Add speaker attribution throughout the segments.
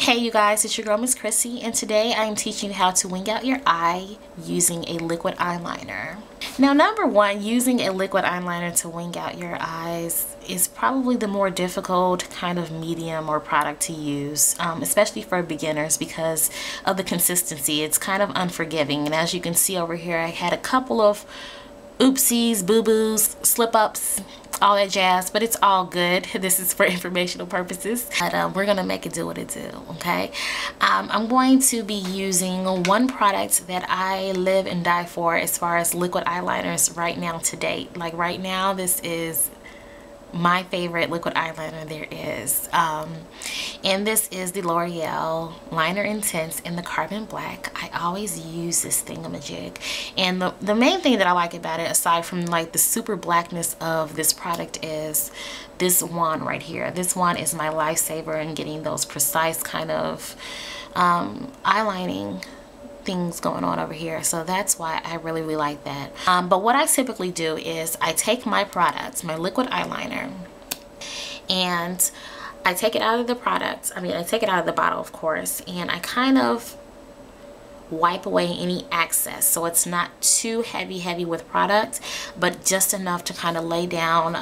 Speaker 1: Hey you guys, it's your girl Miss Chrissy, and today I am teaching you how to wing out your eye using a liquid eyeliner. Now, number one, using a liquid eyeliner to wing out your eyes is probably the more difficult kind of medium or product to use, especially for beginners because of the consistency. It's kind of unforgiving, and as you can see over here, I had a couple of oopsies, boo-boos, slip-ups, all that jazz, but it's all good. This is for informational purposes, but we're gonna make it do what it do. Okay, I'm going to be using one product that I live and die for as far as liquid eyeliners right now to date. Like right now, this is my favorite liquid eyeliner there is, and this is the L'Oreal Liner Intense in the Carbon Black. I always use this thingamajig, and the main thing that I like about it, aside from like the super blackness of this product, is this wand right here. This wand is my lifesaver in getting those precise kind of eyelining things going on over here, so that's why I really like that. But what I typically do is I take my products, my liquid eyeliner, and I take it out of the product. I take it out of the bottle, of course, and I kind of wipe away any excess so it's not too heavy with product, but just enough to kind of lay down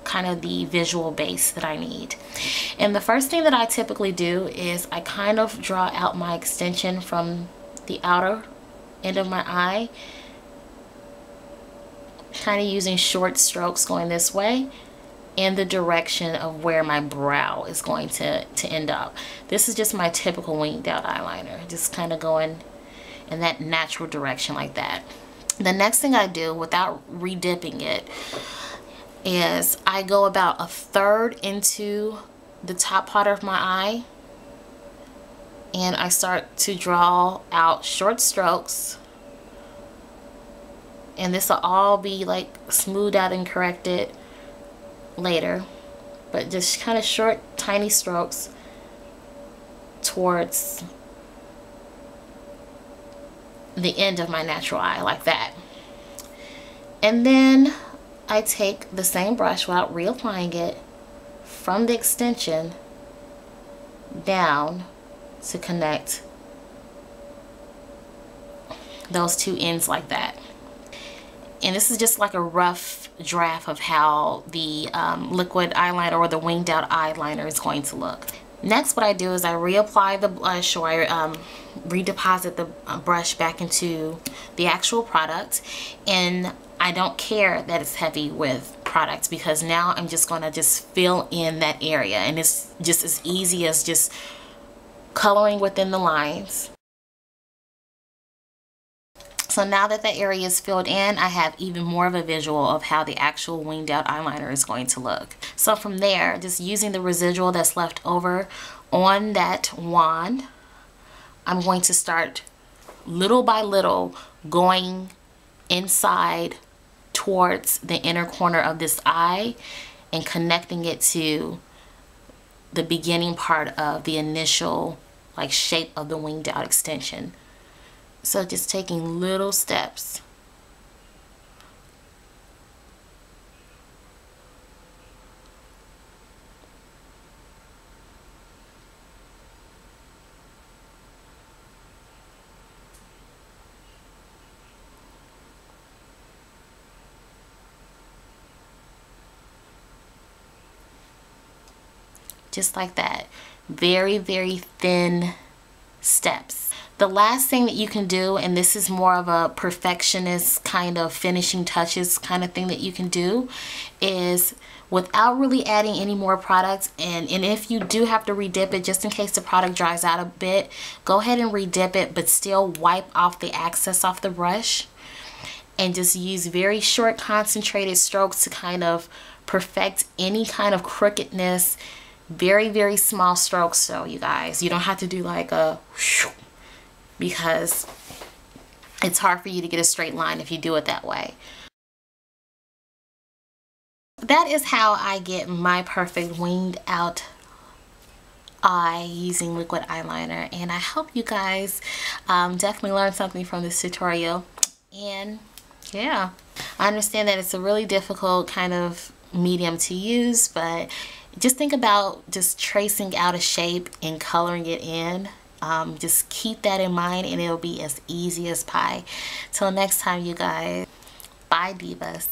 Speaker 1: kind of the visual base that I need. And the first thing that I typically do is I kind of draw out my extension from the outer end of my eye, kind of using short strokes going this way in the direction of where my brow is going to end up. This is just my typical winged out eyeliner, just kind of going in that natural direction like that. The next thing I do without redipping it is I go about 1/3 into the top part of my eye, and I start to draw out short strokes, and this will all be like smoothed out and corrected later, but just kind of short tiny strokes towards the end of my natural eye like that. And then I take the same brush without reapplying it from the extension down to connect those two ends like that. And this is just like a rough draft of how the liquid eyeliner or the winged out eyeliner is going to look. Next, what I do is I reapply the blush, or I redeposit the brush back into the actual product, and I don't care that it's heavy with product because now I'm just going to just fill in that area, and it's just as easy as just coloring within the lines. So now that the area is filled in, I have even more of a visual of how the actual winged out eyeliner is going to look. So from there, just using the residual that's left over on that wand, I'm going to start little by little going inside towards the inner corner of this eye and connecting it to the beginning part of the initial like shape of the winged out extension. So just taking little steps. Just like that. Very thin steps. The last thing that you can do, and this is more of a perfectionist kind of finishing touches kind of thing that you can do, is without really adding any more products, and if you do have to redip it just in case the product dries out a bit, go ahead and redip it, but still wipe off the excess off the brush and just use very short concentrated strokes to kind of perfect any kind of crookedness. Very small strokes, so you guys, you don't have to do like a whoosh, because it's hard for you to get a straight line if you do it that way. That is how I get my perfect winged out eye using liquid eyeliner, and I hope you guys definitely learned something from this tutorial. And yeah, I understand that it's a really difficult kind of medium to use, but Just think about just tracing out a shape and coloring it in. Just keep that in mind and it'll be as easy as pie. Till next time, you guys. Bye, divas.